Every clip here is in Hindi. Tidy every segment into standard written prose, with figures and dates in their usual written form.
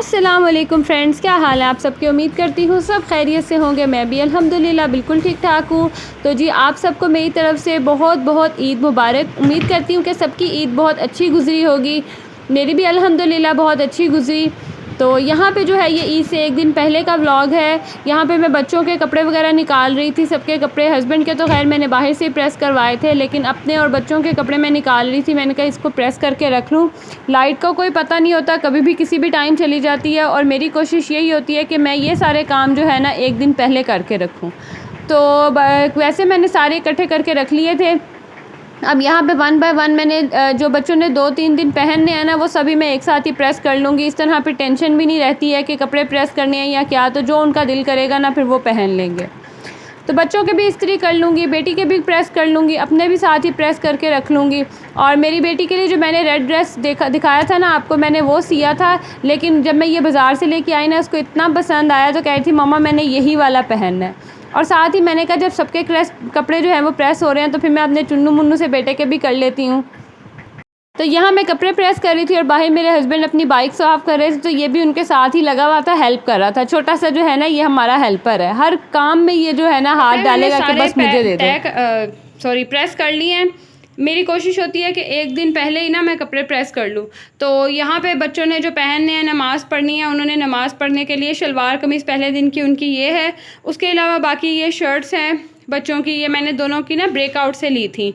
अस्सलाम वालेकुम फ्रेंड्स, क्या हाल है आप सबकी। उम्मीद करती हूँ सब खैरियत से होंगे। मैं भी अल्हम्दुलिल्लाह बिल्कुल ठीक ठाक हूँ। तो जी आप सबको मेरी तरफ़ से बहुत बहुत ईद मुबारक। उम्मीद करती हूँ कि सबकी ईद बहुत अच्छी गुज़री होगी। मेरी भी अल्हम्दुलिल्लाह बहुत अच्छी गुज़री। तो यहाँ पे जो है ये ईद से एक दिन पहले का व्लॉग है। यहाँ पे मैं बच्चों के कपड़े वगैरह निकाल रही थी, सबके कपड़े। हस्बैंड के तो खैर मैंने बाहर से ही प्रेस करवाए थे, लेकिन अपने और बच्चों के कपड़े मैं निकाल रही थी। मैंने कहा इसको प्रेस करके रख लूँ। लाइट का कोई पता नहीं होता, कभी भी किसी भी टाइम चली जाती है, और मेरी कोशिश यही होती है कि मैं ये सारे काम जो है ना एक दिन पहले करके रखूँ। तो वैसे मैंने सारे इकट्ठे करके रख लिए थे। अब यहाँ पे वन बाय वन मैंने जो बच्चों ने 2-3 दिन पहनने हैं ना, वो सभी मैं एक साथ ही प्रेस कर लूँगी। इस तरह पे टेंशन भी नहीं रहती है कि कपड़े प्रेस करने हैं या क्या, तो जो उनका दिल करेगा ना फिर वो पहन लेंगे। तो बच्चों के भी इस्त्री कर लूँगी, बेटी के भी प्रेस कर लूँगी, अपने भी साथ ही प्रेस करके रख लूँगी। और मेरी बेटी के लिए जो मैंने रेड ड्रेस दिखाया था ना आपको, मैंने वो सिया था, लेकिन जब मैं ये बाज़ार से लेके आई ना, उसको इतना पसंद आया तो कह रही थी मम्मा मैंने यही वाला पहनना है। और साथ ही मैंने कहा जब सबके कपड़े जो हैं वो प्रेस हो रहे हैं तो फिर मैं अपने चुन्नू मुन्नू से बेटे के भी कर लेती हूँ। तो यहाँ मैं कपड़े प्रेस कर रही थी और बाहर मेरे हस्बैंड अपनी बाइक साफ़ कर रहे थे, तो ये भी उनके साथ ही लगा हुआ था, हेल्प कर रहा था। छोटा सा जो है ना ये हमारा हेल्पर है, हर काम में ये जो है ना हाथ डालेगा कि बस मुझे दे दो। प्रेस कर लिए हैं। मेरी कोशिश होती है कि एक दिन पहले ही ना मैं कपड़े प्रेस कर लूँ। तो यहाँ पे बच्चों ने जो पहनने हैं, नमाज़ पढ़नी है, उन्होंने नमाज़ पढ़ने के लिए शलवार कमीज़ पहले दिन की उनकी ये है। उसके अलावा बाकी ये शर्ट्स हैं बच्चों की, ये मैंने दोनों की ना ब्रेकआउट से ली थी।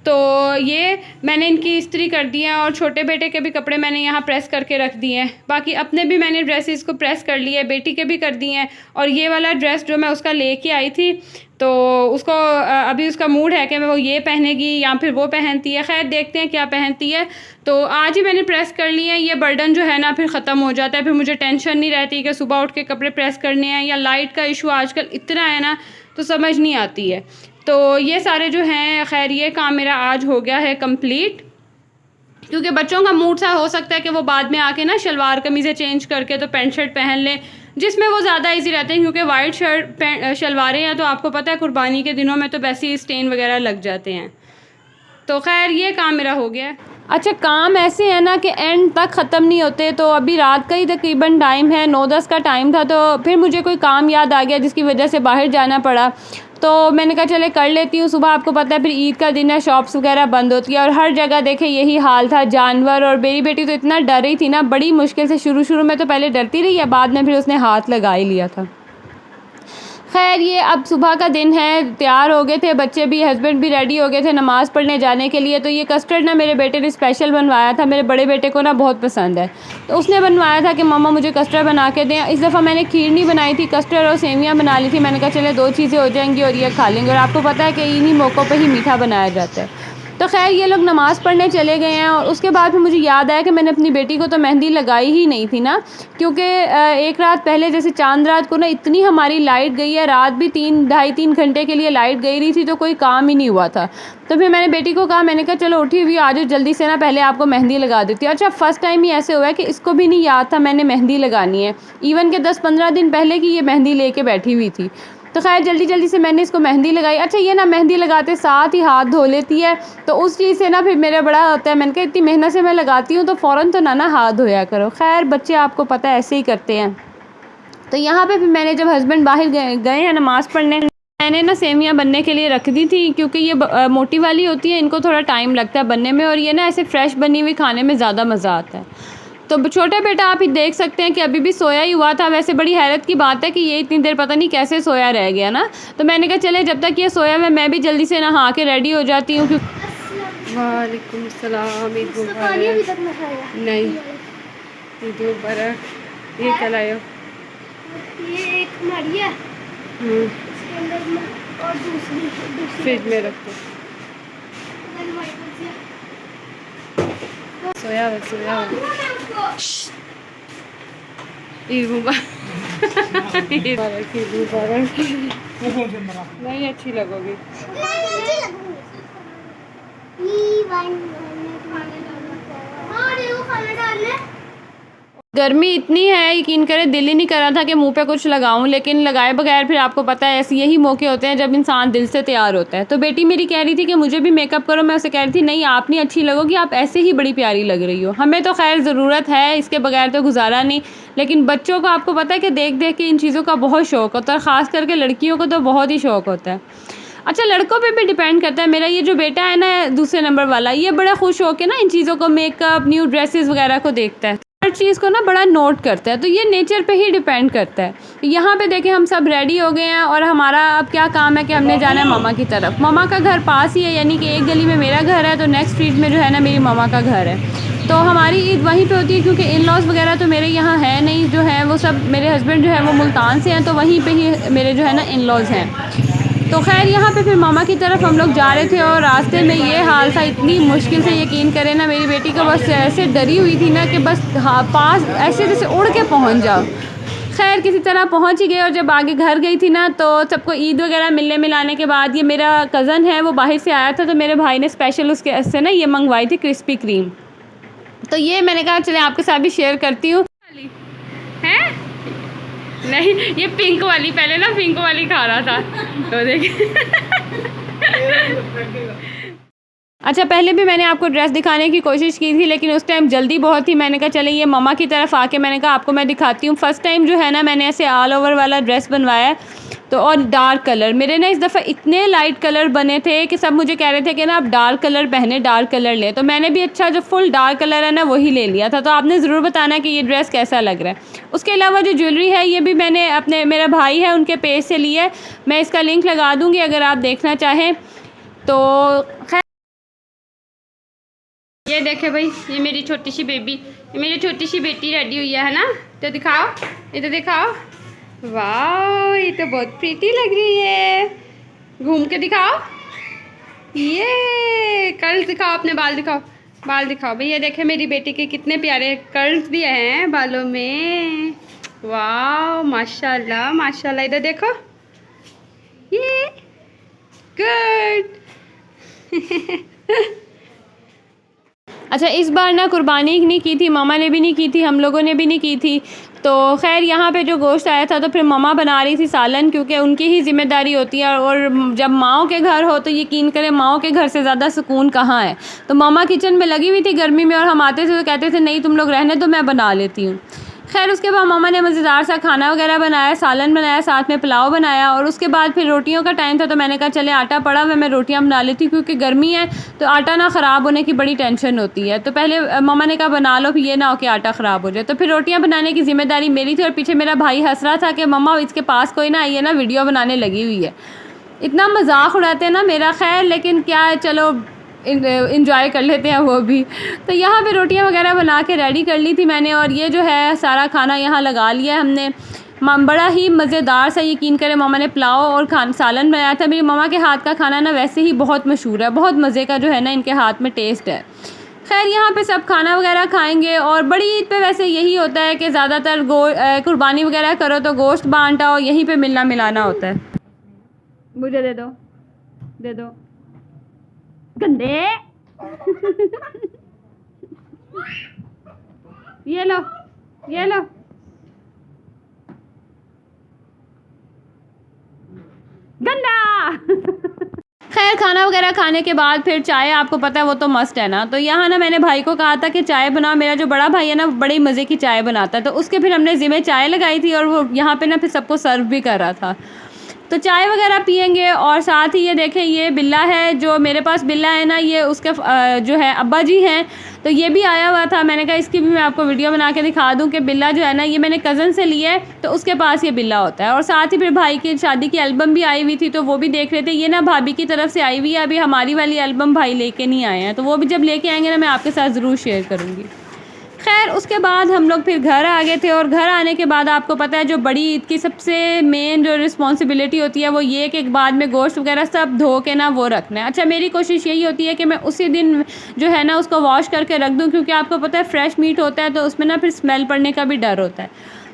तो ये मैंने इनकी इस्त्री कर दी है, और छोटे बेटे के भी कपड़े मैंने यहाँ प्रेस करके रख दिए हैं। बाकी अपने भी मैंने ड्रेसेस को प्रेस कर लिए, बेटी के भी कर दिए हैं। और ये वाला ड्रेस जो मैं उसका लेके आई थी, तो उसको अभी उसका मूड है कि वो ये पहनेगी या फिर वो पहनती है। खैर देखते हैं क्या पहनती है। तो आज ही मैंने प्रेस कर लिए हैं। ये बर्डन जो है ना फिर ख़त्म हो जाता है, फिर मुझे टेंशन नहीं रहती कि सुबह उठ के कपड़े प्रेस करने हैं, या लाइट का इशू आजकल इतना है ना तो समझ नहीं आती है। तो ये सारे जो हैं, खैर ये काम मेरा आज हो गया है कंप्लीट। क्योंकि बच्चों का मूड सा हो सकता है कि वो बाद में आके ना शलवार कमीज़ें चेंज करके तो पैंट शर्ट पहन लें, जिसमें वो ज़्यादा इजी रहते हैं। क्योंकि वाइट शलवारें हैं तो आपको पता है कुर्बानी के दिनों में तो वैसे ही स्टेन वगैरह लग जाते हैं। तो खैर ये काम मेरा हो गया है। अच्छा, काम ऐसे है ना कि एंड तक ख़त्म नहीं होते। तो अभी रात का ही तकरीबन टाइम है, 9-10 का टाइम था, तो फिर मुझे कोई काम याद आ गया जिसकी वजह से बाहर जाना पड़ा। तो मैंने कहा चले कर लेती हूँ। सुबह आपको पता है फिर ईद का दिन है, शॉप्स वगैरह बंद होती है, और हर जगह देखे यही हाल था, जानवर। और मेरी बेटी तो इतना डर रही थी ना, बड़ी मुश्किल से शुरू में तो पहले डरती रही है, बाद में फिर उसने हाथ लगा ही लिया था। खैर ये अब सुबह का दिन है, तैयार हो गए थे बच्चे भी, हस्बैंड भी रेडी हो गए थे नमाज़ पढ़ने जाने के लिए। तो ये कस्टर्ड ना मेरे बेटे ने स्पेशल बनवाया था, मेरे बड़े बेटे को ना बहुत पसंद है, तो उसने बनवाया था कि मम्मा मुझे कस्टर्ड बना के दें। इस दफ़ा मैंने खीर नहीं बनाई थी, कस्टर्ड और सेवियाँ बना ली थी। मैंने कहा चले 2 चीज़ें हो जाएंगी और ये खा लेंगे। और आपको पता है कि इन्हीं मौक़ों पर ही मीठा बनाया जाता है। तो खैर ये लोग नमाज़ पढ़ने चले गए हैं, और उसके बाद फिर मुझे याद आया कि मैंने अपनी बेटी को तो मेहंदी लगाई ही नहीं थी ना। क्योंकि एक रात पहले जैसे चांद रात को ना इतनी हमारी लाइट गई है, रात भी 3-2.5-3 घंटे के लिए लाइट गई रही थी, तो कोई काम ही नहीं हुआ था। तो फिर मैंने बेटी को कहा, मैंने कहा चलो उठी हुई आ जाओ जल्दी से ना, पहले आपको मेहंदी लगा देती हूँ। अच्छा, फ़र्स्ट टाइम ही ऐसे हुआ है कि इसको भी नहीं याद था मैंने मेहंदी लगानी है, इवन के 10-15 दिन पहले की ये मेहंदी लेके बैठी हुई थी। तो खैर जल्दी से मैंने इसको मेहंदी लगाई। अच्छा, ये ना मेहंदी लगाते साथ ही हाथ धो लेती है, तो उस चीज़ से ना फिर मेरा बड़ा होता है। मैंने कहा इतनी मेहनत से मैं लगाती हूँ तो फ़ौरन तो ना हाथ धोया करो। खैर बच्चे आपको पता है ऐसे ही करते हैं। तो यहाँ पे फिर मैंने जब हस्बैंड बाहर गए हैं नमाज़ पढ़ने, मैंने ना सेवियाँ बनने के लिए रख दी थी, क्योंकि ये मोटी वाली होती है, इनको थोड़ा टाइम लगता है बनने में, और ये ना ऐसे फ्रेश बनी हुई खाने में ज़्यादा मज़ा आता है। तो छोटा बेटा आप ही देख सकते हैं कि अभी भी सोया ही हुआ था। वैसे बड़ी हैरत की बात है कि ये इतनी देर पता नहीं कैसे सोया रह गया ना। तो मैंने कहा चले जब तक ये सोया हुआ मैं भी जल्दी से नहा के रेडी हो जाती हूँ। वालेकुम सलाम, ईद मुबारक। नहीं, ईद मुबारक। ये क्या लाए हो? ये एक हमारी है, इसके अंदर में, और दूसरी फ्रिज में रखो। सोया ईद मुबारक। ईद मुबारक। नहीं अच्छी लगोगी। गर्मी इतनी है, यकीन करें दिल ही नहीं कर रहा था कि मुंह पे कुछ लगाऊं, लेकिन लगाए बगैर फिर आपको पता है ऐसे यही मौके होते हैं जब इंसान दिल से तैयार होता है। तो बेटी मेरी कह रही थी कि मुझे भी मेकअप करो, मैं उसे कह रही थी नहीं आप नहीं अच्छी लगोगी, आप ऐसे ही बड़ी प्यारी लग रही हो। हमें तो खैर ज़रूरत है, इसके बगैर तो गुजारा नहीं, लेकिन बच्चों को आपको पता है कि देख देख के इन चीज़ों का बहुत शौक़ होता है, ख़ास करके लड़कियों को तो बहुत ही शौक़ होता है। अच्छा, लड़कों पे भी डिपेंड करता है। मेरा ये जो बेटा है ना दूसरे नंबर वाला, ये बड़ा खुश हो के ना इन चीज़ों को, मेकअप, न्यू ड्रेसेस वगैरह को देखता है, हर चीज़ को ना बड़ा नोट करता है। तो ये नेचर पे ही डिपेंड करता है। यहाँ पे देखें हम सब रेडी हो गए हैं और हमारा अब क्या काम है कि हमने जाना है मामा की तरफ। मामा का घर पास ही है, यानी कि एक गली में मेरा घर है तो नेक्स्ट स्ट्रीट में जो है ना मेरी मामा का घर है। तो हमारी ईद वहीं पे होती है, क्योंकि इन लॉज़ वगैरह तो मेरे यहाँ है नहीं, जो है वो सब मेरे हस्बैंड जो है वो मुल्तान से हैं, तो वहीं पे ही मेरे जो है ना इन लॉज़ हैं। तो खैर यहाँ पे फिर मामा की तरफ हम लोग जा रहे थे और रास्ते में ये हाल था, इतनी मुश्किल से, यकीन करें ना मेरी बेटी को बस ऐसे डरी हुई थी ना कि बस हाँ पास ऐसे जैसे उड़ के पहुँच जाओ। खैर किसी तरह पहुँच ही गए और जब आगे घर गई थी ना तो सबको ईद वगैरह मिलने मिलाने के बाद, ये मेरा कज़न है वो बाहर से आया था, तो मेरे भाई ने स्पेशल उसके से ना ये मंगवाई थी क्रिस्पी क्रीम। तो ये मैंने कहा चले आपके साथ भी शेयर करती हूँ। हैं नहीं, ये पिंक वाली, पहले ना पिंक वाली खा रहा था तो देखिए अच्छा, पहले भी मैंने आपको ड्रेस दिखाने की कोशिश की थी, लेकिन उस टाइम जल्दी बहुत थी। मैंने कहा चले ये मामा की तरफ आके मैंने कहा आपको मैं दिखाती हूँ। फ़र्स्ट टाइम जो है ना मैंने ऐसे ऑल ओवर वाला ड्रेस बनवाया है, तो और डार्क कलर मेरे ना इस दफ़ा इतने लाइट कलर बने थे कि सब मुझे कह रहे थे कि ना आप डार्क कलर पहने, डार्क कलर ले, तो मैंने भी अच्छा जो फुल डार्क कलर है ना वही ले लिया था। तो आपने ज़रूर बताना कि ये ड्रेस कैसा लग रहा है। उसके अलावा जो ज्वेलरी है ये भी मैंने अपने, मेरा भाई है उनके पेज से ली है, मैं इसका लिंक लगा दूँगी अगर आप देखना चाहें तो। खैर ये देखे भाई, ये मेरी छोटी सी बेबी, ये मेरी छोटी सी बेटी रेडी हुई है ना, तो दिखाओ, ये तो दिखाओ, वाह ये तो बहुत प्रीटी लग रही है, घूम के दिखाओ, ये कर्ल्स दिखाओ, अपने बाल दिखाओ, बाल दिखाओ भाई। ये देखे मेरी बेटी के कितने प्यारे कर्ल्स भी हैं बालों में, वाह माशाल्लाह माशाल्लाह। इधर देखो, ये गुड अच्छा, इस बार ना कुर्बानी नहीं की थी, मामा ने भी नहीं की थी, हम लोगों ने भी नहीं की थी। तो खैर यहाँ पे जो गोश्त आया था तो फिर मम्मा बना रही थी सालन, क्योंकि उनकी ही ज़िम्मेदारी होती है, और जब माओ के घर हो तो यकीन करें माओ के घर से ज़्यादा सुकून कहाँ है। तो मम्मा किचन में लगी हुई थी गर्मी में, और हम आते थे तो कहते थे नहीं तुम लोग रहने दो, मैं बना लेती हूँ। खैर उसके बाद मम्मा ने मज़ेदार सा खाना वगैरह बनाया, सालन बनाया, साथ में पुलाव बनाया, और उसके बाद फिर रोटियों का टाइम था तो मैंने कहा चले आटा पड़ा हुआ मैं रोटियां बना लेती हूँ, क्योंकि गर्मी है तो आटा ना ख़राब होने की बड़ी टेंशन होती है। तो पहले मम्मा ने कहा बना लो, फिर ये ना हो कि आटा ख़राब हो जाए। तो फिर रोटियाँ बनाने की ज़िम्मेदारी मेरी थी, और पीछे मेरा भाई हंस रहा था कि मम्मा इसके पास कोई ना आई है ना वीडियो बनाने लगी हुई है, इतना मजाक उड़ाते हैं ना मेरा। खैर लेकिन क्या है, चलो इंजॉय कर लेते हैं वो भी। तो यहाँ पे रोटियाँ वगैरह बना के रेडी कर ली थी मैंने, और ये जो है सारा खाना यहाँ लगा लिया है हमने। बड़ा ही मज़ेदार सा, यकीन करें मामा ने पुलाव और सालन बनाया था। मेरी मामा के हाथ का खाना ना वैसे ही बहुत मशहूर है, बहुत मज़े का जो है ना इनके हाथ में टेस्ट है। खैर यहाँ पे सब खाना वगैरह खाएंगे, और बड़ी ईद पे वैसे यही होता है कि ज़्यादातर कुर्बानी वगैरह करो तो गोश्त बांटा और यहीं पे मिलना मिलाना होता है। मुझे दे दो, दे दो गंदे ये लो, ये लो, गंदा खैर खाना वगैरह खाने के बाद फिर चाय, आपको पता है वो तो मस्ट है ना। तो यहाँ ना मैंने भाई को कहा था कि चाय बनाओ, मेरा जो बड़ा भाई है ना बड़े मज़े की चाय बनाता है, तो उसके फिर हमने ज़िम्मे चाय लगाई थी, और वो यहाँ पे ना फिर सबको सर्व भी कर रहा था। तो चाय वगैरह पियेंगे, और साथ ही ये देखें ये बिल्ला है, जो मेरे पास बिल्ला है ना, ये उसके जो है अब्बा जी हैं, तो ये भी आया हुआ था। मैंने कहा इसकी भी मैं आपको वीडियो बना के दिखा दूं कि बिल्ला जो है ना ये मैंने कज़न से लिया है, तो उसके पास ये बिल्ला होता है। और साथ ही फिर भाई की शादी की एल्बम भी आई हुई थी, तो वो भी देख रहे थे। ये ना भाभी की तरफ से आई हुई है, अभी हमारी वाली एल्बम भाई लेके नहीं आए हैं, तो वो भी जब लेके आएंगे ना मैं आपके साथ ज़रूर शेयर करूँगी। खैर उसके बाद हम लोग फिर घर आ गए थे, और घर आने के बाद आपको पता है जो बड़ी ईद की सबसे मेन जो रिस्पॉन्सिबिलिटी होती है वो ये कि बाद में गोश्त वगैरह सब धो के ना वो रखना है। अच्छा मेरी कोशिश यही होती है कि मैं उसी दिन जो है ना उसको वॉश करके रख दूं, क्योंकि आपको पता है फ्रेश मीट होता है तो उसमें ना फिर स्मेल पड़ने का भी डर होता है।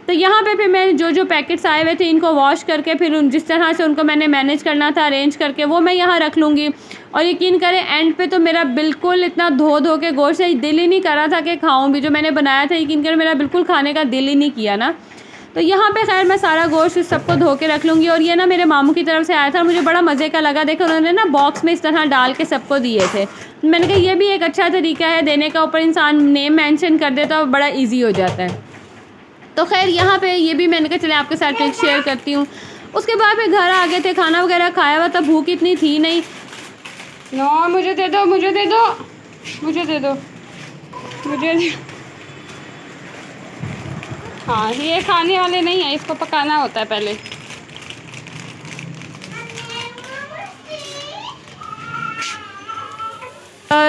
तो यहाँ पे फिर मैंने जो पैकेट्स आए हुए थे इनको वॉश करके फिर जिस तरह से उनको मैंने मैनेज करना था अरेंज करके वो मैं यहाँ रख लूँगी। और यकीन करें एंड पे तो मेरा बिल्कुल इतना धो के गोश्त से दिल ही नहीं कर रहा था कि खाऊं भी। जो मैंने बनाया था यकीन करें मेरा बिल्कुल खाने का दिल ही नहीं किया ना। तो यहाँ पे खैर मैं सारा गोश्त सबको धो के रख लूँगी। और ये ना मेरे मामू की तरफ से आया था, मुझे बड़ा मज़े का लगा। देखो उन्होंने ना बॉक्स में इस तरह डाल के सबको दिए थे। मैंने कहा ये भी एक अच्छा तरीका है देने का, ऊपर इंसान नेम मेंशन कर देता है, बड़ा ईजी हो जाता है। तो खैर यहाँ पे ये भी मैंने कहा चले आपके साथ ट्रिक शेयर करती हूँ। उसके बाद फिर घर आ गए थे, खाना वगैरह खाया हुआ था, भूख इतनी थी नहीं। नो मुझे दे दो, मुझे दे दो, मुझे दे दो, मुझे दे। हाँ ये खाने वाले नहीं है, इसको पकाना होता है पहले।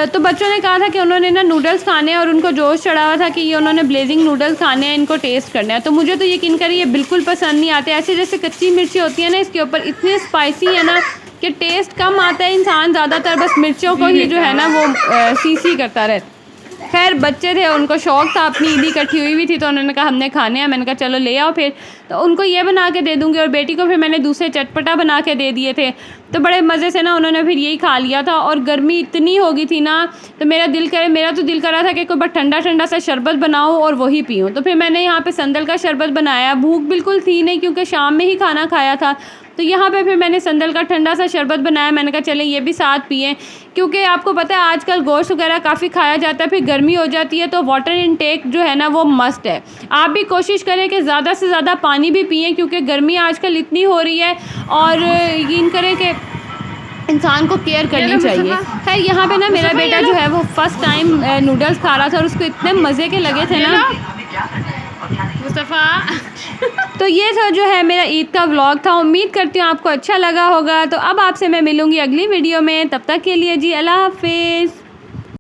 तो बच्चों ने कहा था कि उन्होंने ना नूडल्स खाने हैं और उनको जोश चढ़ा हुआ था कि ये उन्होंने ब्लेजिंग नूडल्स खाने हैं, इनको टेस्ट करना है। तो मुझे तो यकीन करिए ये बिल्कुल पसंद नहीं आते। ऐसे जैसे कच्ची मिर्ची होती है ना इसके ऊपर, इतने स्पाइसी है ना कि टेस्ट कम आता है। इंसान ज़्यादातर बस मिर्चों को ही जो है ना वो सी करता रहता। खैर बच्चे थे, उनको शौक़ था, अपनी ईदी इकट्ठी हुई थी तो उन्होंने कहा हमने खाने हैं। मैंने कहा चलो ले आओ फिर, तो उनको ये बना के दे दूँगी। और बेटी को फिर मैंने दूसरे चटपटा बना के दे दिए थे। तो बड़े मज़े से ना उन्होंने फिर यही खा लिया था। और गर्मी इतनी हो गई थी ना तो मेरा तो दिल कर रहा था कि कोई बस ठंडा सा शरबत बनाऊँ और वही पीऊँ। तो फिर मैंने यहाँ पे संदल का शरबत बनाया। भूख बिल्कुल थी नहीं क्योंकि शाम में ही खाना खाया था। तो यहाँ पे फिर मैंने संदल का ठंडा सा शरबत बनाया। मैंने कहा चलें ये भी साथ पिएँ, क्योंकि आपको पता है आजकल गोश्त वगैरह काफ़ी खाया जाता है, फिर गर्मी हो जाती है तो वाटर इनटेक जो है ना वो मस्ट है। आप भी कोशिश करें कि ज़्यादा से ज़्यादा पानी भी पिएँ, क्योंकि गर्मी आजकल इतनी हो रही है। और यकीन करें कि इंसान को केयर करनी चाहिए। खैर यहाँ पे ना मेरा बेटा जो है वो फर्स्ट टाइम नूडल्स खा रहा था और उसको इतने मज़े के लगे थे ना मुस्तफ़ा। तो ये था जो है मेरा ईद का व्लॉग था। उम्मीद करती हूँ आपको अच्छा लगा होगा। तो अब आपसे मैं मिलूँगी अगली वीडियो में, तब तक के लिए जी अल्लाह हाफिज़।